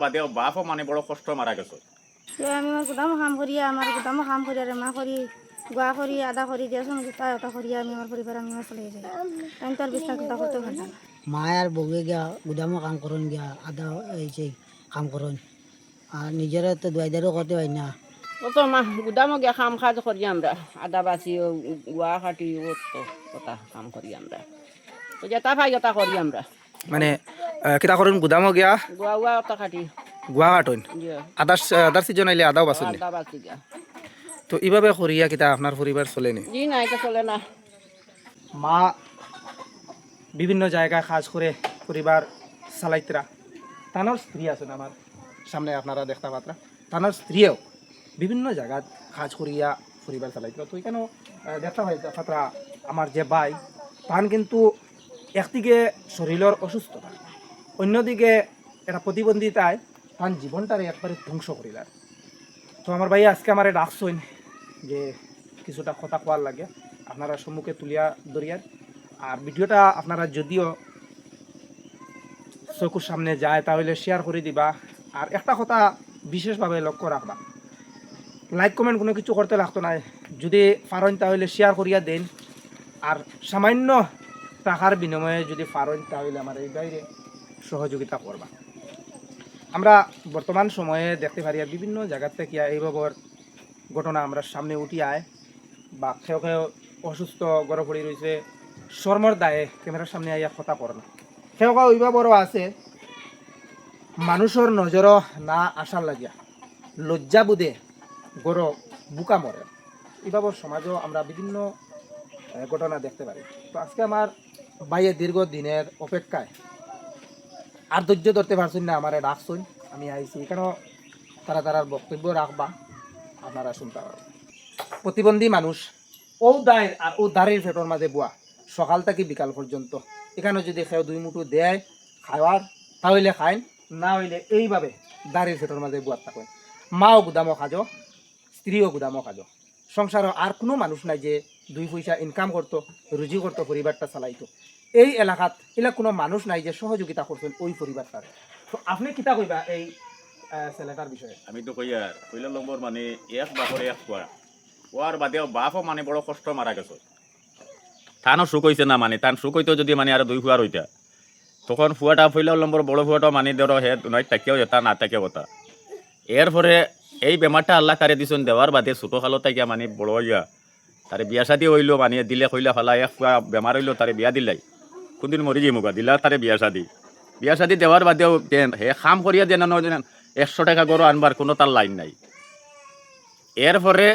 বাদেও বাপও মানে বড় কষ্ট মারা গেছে। আমি আমার গুদামও কাম করি, আমার গুদামও কাম করি, আর মা করি, গোয়া করি, আদা করি, দিয়েছেন গোটা ওটা করি, আমি আমার পরিবার আমি চলে যাই। আমি তো আর বিস্তার কথা করতে পারি না। মায় আর বউয়ে গিয়া গুদামও কাম করুন গিয়া আদা এই সেই কাম করুন আর নিজেরা তো দোয়াইদারও করতে পারি না। কত মা গুদামও গিয়া কাম কাজ করি আমরা, আদা বাছি গুয়া কাটি তো কথা কাম করি আমরা, তো যেটা পাই ওটা করি আমরা। মানে কিতা করুন গুদামও গিয়া গুয়া গুয়া ওটা কাটি গুয়া কাটুন ইয়ে, আদার সিজন আইলে আদাও বাসুন। আদা বাছি গিয়া তো এইভাবে করিয়া কিতা আপনার পরিবার চলেনি? জি না, এটা চলে না। মা বিভিন্ন জায়গায় কাজ করে পরিবার চালাইতরা, তানোর স্ত্রী আছেন আমার সামনে আপনারা দেখতে পাত্রা, তানোর স্ত্রীও বিভিন্ন জায়গায় কাজ করিয়া পরিবার চালাইতরা। তো এখানেও দেখতে পাত্রা আমার যে ভাই তান কিন্তু একদিকে শরীরের অসুস্থতা, অন্যদিকে একটা প্রতিবন্ধিতায় তার জীবনটারে একবারে ধ্বংস করিলার। তো আমার ভাই আজকে আমার ডাকছইন যে কিছুটা কথা কোয়ার লাগে আপনারা সম্মুখে তুলিয়া ধরিয়ার। আর ভিডিওটা আপনারা যদিও চকুর সামনে যায় তাহলে শেয়ার করে দিবা। আর একটা কথা বিশেষভাবে লক্ষ্য রাখবা, লাইক কমেন্ট কোনো কিছু করতে লাগতো না, যদি পারেন তাহলে শেয়ার করিয়া দেন। আর সামান্য টাকার বিনিময়ে যদি পারেন তাহলে আমার এই বাইরে সহযোগিতা করবা। আমরা বর্তমান সময়ে দেখতে পারি বিভিন্ন জায়গা থেকে এইভাবে ঘটনা আমরা সামনে উঠি আয়, বা কেউ কেউ অসুস্থ গড়ে পড়ে রয়েছে শর্মর দায়ে ক্যামেরার সামনে আইয়া কথা পড়ে না, কেউ কেউ ওইভাবেও আছে মানুষের নজরও না আসার লাগিয়া লজ্জা বুধে গড় বুকা মরে। এইভাবে সমাজও আমরা বিভিন্ন ঘটনা দেখতে পারি। তো আজকে আমার ভাইয়ের দীর্ঘ দিনের অপেক্ষায় আর ধৈর্য ধরতে পারছেন না, আমার ডাকছুন, আমি আইছি এখানেও তারা বক্তব্য রাখবা, আপনারা শুনতে পারবেন। প্রতিবন্ধী মানুষ ও দায়ের আর ও দাঁড়ের ফেটোর মাঝে বুয়া সকাল থেকে বিকাল পর্যন্ত, এখানে যদি খেয়ে দুই মুঠো দেয় খাওয়ার তাহলে খাইন, না হইলে এইভাবে দাঁড়ের ফেটোর মাঝে বুয়ার থাকেন। মাও গুদামও খাজো, স্ত্রীও গুদামও খাজো, সংসারও আর কোনো মানুষ নাই যে দুই পয়সা ইনকাম করতো, রুজি করতো, পরিবারটা চালাইতো। এই এলাকাত এলা কোনো মানুষ নাই যে সহযোগিতা করছেন ওই পরিবারটার। তো আপনি কিতা কইবা এই ছেলেটার বিষয়ে? আমি তো কই আর কইলা নম্বর মানে এক বাপরে এক খোয়া ওয়ার বাদেও বাপও মানে বড় কষ্ট মারা গেছে। থানও সুখ হইছে না, মানে তান সুখ হইতো যদি মানে আর দুই ফুয়ার হইতা, তখন ফুয়াটা ফইলার নম্বর বড় ফুয়াটা মানে ধরো হে নয় তাকেও যেতা না তাকেও হতা। এরপরে এই বেমারটা আল্লাহ তারে দিছেন দেওয়ার বাদে ছোটো খালো তাকিয়া মানে বড় হইয়া তারে বিয়া শাদি হইলো, মানে দিলে কইলা ফালা এক ফুয়া বেমার হইলো তারে বিয়া দিলাই, কোনদিন মরি যাই মুগা দিলা তারে বিয়া শাদি দেওয়ার বাদেও হে খাম করিয়া দেন 100 টাকা গরু আনবার কোনো তার লাইন নাই। এরপরে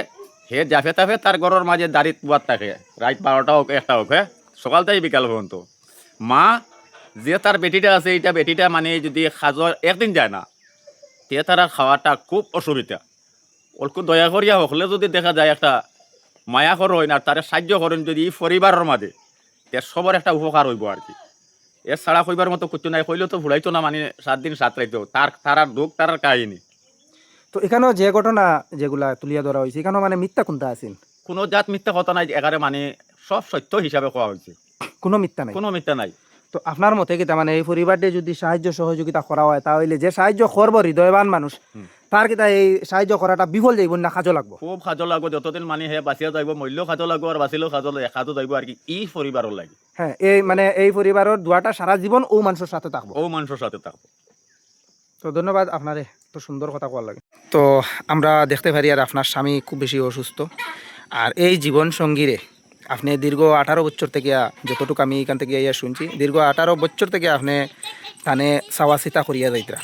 হে জাফে তাফে তার ঘরের মাঝে দাঁড়িয়ে বুয়ার থাকে, রাত 12টা হোক 1টা হোক, হ্যাঁ সকাল থেকে বিকাল পর্যন্ত। মা যে তার বেটিটা আছে এইটা বেটিটা মানে যদি খাজর একদিন যায় না তে তারা খাওয়াটা খুব অসুবিধা। অল্প দয়া করিয়া হকলে যদি দেখা যায় একটা মায়া করেন আর তারা সাহায্য করেন যদি পরিবারের মাঝে, তে সবার একটা উপকার হইব আর কি। এর ছাড়া কইবার মতো কিছু নাই, কইলেও তো ভুলাইতো না, মানে 7 দিন 7 রাইতো তার দুঃখ তার কাহিনী। তো এখানেও যে ঘটনা যেগুলা তুলিয়া ধরা হয়েছে এখানেও মানে মিথ্যা কোনটা আছেন? কোনো জাত মিথ্যা কথা নাই, একারে মানে সব সত্য হিসাবে কোয়া হয়েছে, কোনো মিথ্যা নাই, কোনো মিথ্যা নাই। তো আপনার মতে কি মানে এই পরিবারটি যদি সাহায্য সহযোগিতা করা হয় তাহলে যে সাহায্য করবো হৃদয়বান মানুষ তার কিতা এই সাহায্য করাটা বিফল যাইব না কাজও লাগবো? খুব সাজো লাগবো, যতদিন মানে হে বাঁচিয়া যাইব মূল্য সাজো লাগবো, আর বাঁচিলেও সাজো যাইব আর কি ই পরিবারের লাগে। হ্যাঁ, এই মানে এই পরিবারের দুয়াটা সারা জীবন ও মানুষের সাথে থাকবো, ও মানুষের সাথে থাকবো। তো ধন্যবাদ আপনারে, তো সুন্দর কথা কোয়ার লাগে। তো আমরা দেখতে পারি আর আপনার স্বামী খুব বেশি অসুস্থ, আর এই জীবন সঙ্গীরে আপনি দীর্ঘ 18 বছর থেকে, যতটুকু আমি এখান থেকে ইয়া শুনছি, দীর্ঘ 18 বছর থেকে আপনি তানে চাওয়া চিতা করিয়া যাইতরা।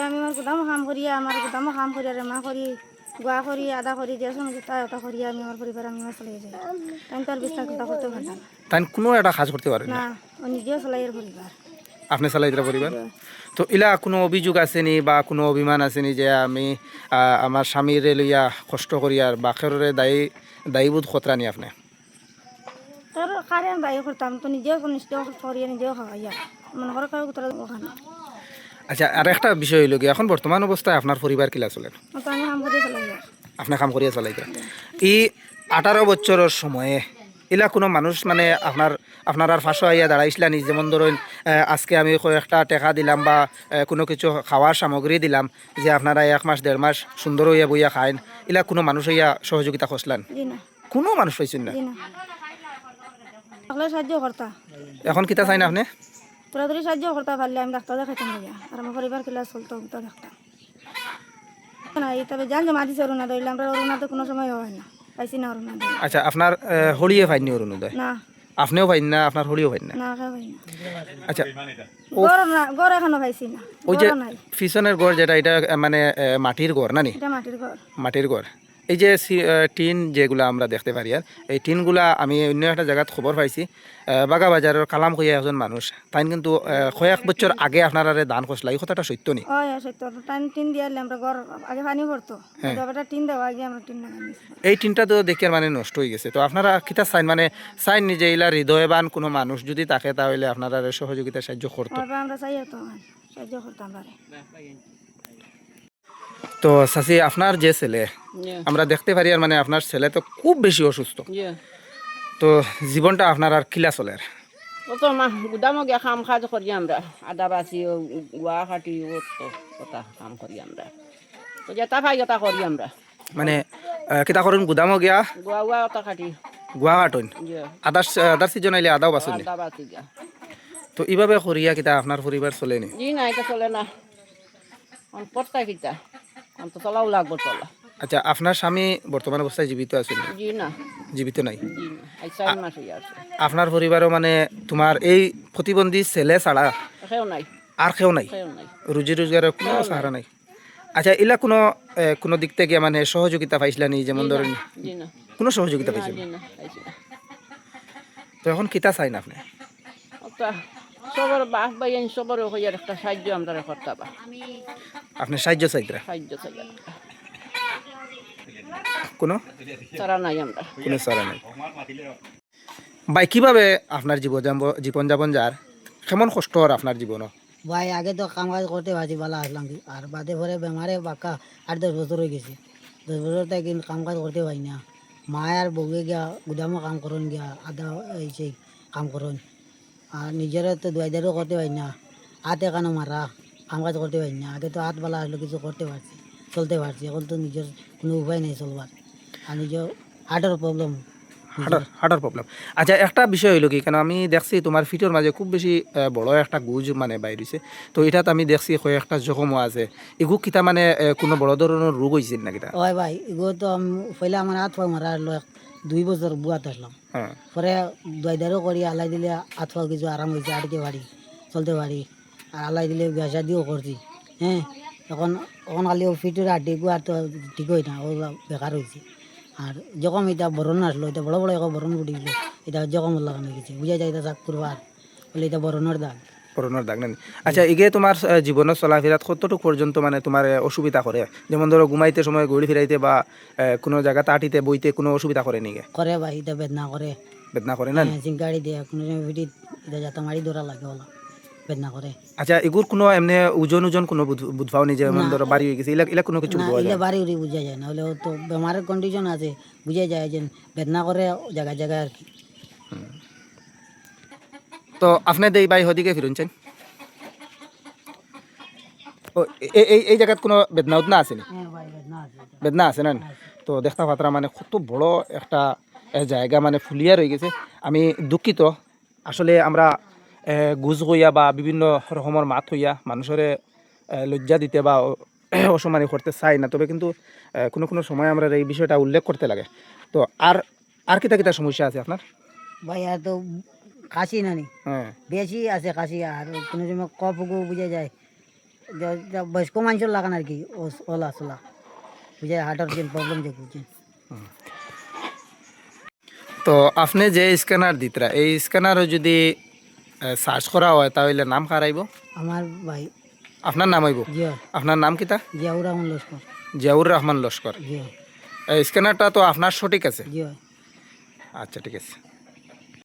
আমি আমার গুদামও কাম করি, আমার গুদামও কাম করি, আর মা করি, গোয়া করি, আদা করি, দিয়েছেন গোটা ওটা করি, আমি আমার পরিবার আমি চলে যাই। আমি তো আর বিস্তার কথা করতে পারি না। তাই কোনো একটা কাজ করতে পারেন না, না ও নিজেও চলাই এর পরিবার। আপনি চালাইতরা পরিবার। তো ইলা কোনো অভিযোগ আসেনি বা কোনো অভিমান আসেনি যে আমি আমার স্বামীরে লইয়া কষ্ট করি আর বাখেরে দায়ীবোধ খতরানি আপনি? তোর কারে আমি দায়ী করতাম, তো নিজেও নিশ্চয় করিয়া নিজেও খাওয়াইয়া মনে করো কাউ তোরা ওখানে। আচ্ছা, আর একটা বিষয় হইল কি, এখন বর্তমান অবস্থায় আপনার পরিবার কিলা চলেন? তো আমি কাম করিয়া চলাই যাই। আপনি কাম করিয়া চালাইতরা। এই 18 বছরের সময়ে এলা কোনো মানুষ মানে আপনার আর ফাঁসো আইয়া দাঁড়াইছিলেন যেমন ধরুন আজকে আমি কয়েকটা টাকা দিলাম বা কোনো কিছু খাওয়ার সামগ্রী দিলাম যে আপনারা 1 মাস 1.5 মাস সুন্দর হইয়া বইয়া খাইন এলা কোনো মানুষ হইয়া সহযোগিতা করছিলেন জি না কোনো মানুষ পাইছেন না জি না সকলে সাহায্য করতা এখন কিতা চাই না আপনি পুরাতরি সাহায্য করতে পারলে আমি ডাক্তার দেখাইতাম গিয়া আর আমার পরিবার কিলা চলতো তো দেখতাম না এই তবে জান যে মাটি অরুণা ধরলে আমরা অরুণা তো কোনো সময় হয় না পাইছি না অরুণা আচ্ছা আপনার হলিয়ে পাইনি অরুণোদয় না আপনিও পাইন না আপনার হলিও পাইন না না খাই না আচ্ছা গড় এখনো পাইছি না ওই যে গড়ও নাই পিছনের ঘর যেটা এটা মানে মাটির ঘর না নি এটা মাটির ঘর মাটির ঘর এই যে টিন যেগুলা আমরা দেখতে পারি আর এই টিনগুলা আমি অন্য একটা জায়গাত খবর পাইছি বাগাবাজারের কালাম কইয়া একজন মানুষ তাই কিন্তু কয়েক বছর আগে আপনারা দান করছিল এই কথাটা সত্য নি ওই সত্য টাইম টিন দিয়ে আমরা ঘর আগে পানি পড়তো এটা টিন দেওয়া আগে আমরা টিন লাগাইছি এই টিনটা তো দেখে মানে নষ্ট হয়ে গেছে তো আপনারা কিতা চাইন মানে চাইন নিজে ইলা হৃদয়বান কোনো মানুষ যদি থাকে তাহলে আপনারা সহযোগিতা সাহায্য করতো আমরা চাই তো সাহায্য করতাম পারে তো চাচি আপনার যে ছেলে জি আমরা দেখতে পারি আর মানে আপনার ছেলে তো খুব বেশি অসুস্থ জি তো জীবনটা আপনার আর কিলা চলের ও তো মা গুদামও গিয়া কাম কাজ করি আমরা আদা বাসি গুয়া কাটি ও তো কথা কাম করি আমরা তো যেটা পাই ওটা করি আমরা মানে কিতা করুন গুদামও গিয়া গুয়া গুয়া ওটা কাটি গুয়া কাটুন জি আদার সিজন আইলে আদাও বাসুন আদা বাসি গিয়া তো এইভাবে করিয়া কিতা আপনার পরিবার চলেনি জি না এটা চলে না পড়তা কিটা তো চলাও লাগবো চলা আচ্ছা আপনার স্বামী বর্তমান অবস্থায় জীবিত আছেন জি না জীবিত নাই জি না এই 4 মাস হয়ে আছে আপনার পরিবারও মানে তোমার এই প্রতিবন্ধী ছেলে ছাড়া কেউ নাই আর কেউ নাই কেউ নাই রুজি রোজগারের কোনো সাহারা নাই আচ্ছা এলা কোনো দিক থেকে মানে সহযোগিতা পাইছিলা নি যেমন ধরেন জি না কোনো সহযোগিতা পাইছিল জি না পাইছি না তো এখন কিতা চাই না আপনি ওটা সবার বাপ ভাই সবার হইয়ার একটা সাহায্য আমরা করতে পারি আপনি সাহায্য চাইতরা সাহায্য চাই কোনো তারা নাই আমরা কোনো সারা নাই ভাই কিভাবে আপনার জীবনযাপন যার কেমন কষ্ট আর আপনার জীবনও ভাই আগে তো কাম কাজ করতে পারছি ভালো আসলাম আর বাদে পরে বেমারে বাক্কা 8-10 বছর হয়ে গেছে 10 বছর থেকে কিন্তু কাম কাজ করতে পারি না মা আর বউয়ে গিয়া গুদামও কাম করুন গিয়া আদা এই সেই কাম করুন আর নিজেরও তো দুয়াইদারও করতে পারি না হাত এখানে মারা কাম কাজ করতে পারি না আগে তো হাত বালা আসলো কিছু করতে পারছি চলতে পারছি এখন তো নিজের কোনো উপায় নেই চলবার আর নিজের হার্টের প্রবলেম হার্টের প্রবলেম আচ্ছা একটা বিষয় হইল কি কেন আমি দেখছি তোমার ফিটোর মাঝে খুব বেশি বড় একটা গুজ মানে বাইরেছে তো এটাত আমি দেখছি কয়েকটা জখমও আছে এগু কিতা মানে কোনো বড় ধরনের রোগ হয়েছে না কিতা হয় ভাই এগুলো তো পয়লা আমার হাত পা মারা হলো 2 বছর বুয়াতে আসলাম হ্যাঁ পরে দুয়াইদারও করি আলাই দিলে হাত পা কিছু আরাম হয়েছে আটকে পারি চলতে পারি আর আলাই দিলে ব্যবসা দিয়েও করছি হ্যাঁ এখন খালি ফিটের আড্ডি আর তো ঠিক হয় না ওগুলো বেকার হয়েছে আর যখন এটা বরণ আসলো এটা বড় বড় এখন বরণ উঠে গেল এটা যখন লাগানো গেছে বুঝা যায় এটা চাক করবার বলে এটা বরণের দাগ করোনার দাগ নেন আচ্ছা এগে তোমার জীবনের চলাফেরাত কতটুকু পর্যন্ত মানে তোমার অসুবিধা করে যেমন ধরো ঘুমাইতে সময় ঘুরি ফিরাইতে বা কোনো জায়গা তাটিতে বইতে কোনো অসুবিধা করে নিগে করে ভাই এটা বেদনা করে বেদনা করে না চিংকাড়ি দিয়ে কোনো সময় ভিটিত এটা যাতা মারি ধরা লাগে ওলা বেদনা করে আচ্ছা এগুর কোনো এমনি ওজন কোনো বুঝবাও নি যেমন ধরো বাড়ি হয়ে গেছে এলা কোনো কিছু না বোঝা এলে যায় বাড়ি উড়ি বুঝা যায় না হলে ও তো বেমারের কন্ডিশন আছে বুঝা যায় যে বেদনা করে জায়গায় জায়গায় আর কি তো আপনি দেই ভাই হদিকে ফিরুনছেন ও এই জায়গাত কোনো বেদনা উদনা আছে নি হ্যাঁ ভাই বেদনা আছে বেদনা আছে না তো দেখতে পাত্রা মানে কত বড় একটা জায়গা মানে ফুলিয়া রয়ে গেছে আমি দুঃখিত আসলে আমরা গুজ হইয়া বা বিভিন্ন রকমের মাত হইয়া মানুষের লজ্জা দিতে বা অসম্মানি করতে চাই না তবে কিন্তু কোনো কোনো সময় আমরা এই বিষয়টা উল্লেখ করতে লাগে তো আর কিতা কিতা সমস্যা আছে আপনার ভাই আর তো কাশি নানি হ্যাঁ বেশি আছে কাশি আর কোনো সময় কফ বুঝা যায় বয়স্ক মানুষের লাগান আর কি ওলা সোলা বুঝা যায় হার্টের যে প্রবলেম যে বুঝছেন তো আপনি যে স্ক্যানার দিতরা এই স্ক্যানারও যদি সার্চ করা হয় তাহলে নাম কারাইব আমার ভাই আপনার নাম হইব জিয়া আপনার নাম কিতা জিয়াউর রহমান লস্কর জিয়াউর রহমান লস্কর জিয়া এই স্ক্যানারটা তো আপনার সঠিক আছে জিয়া আচ্ছা ঠিক আছে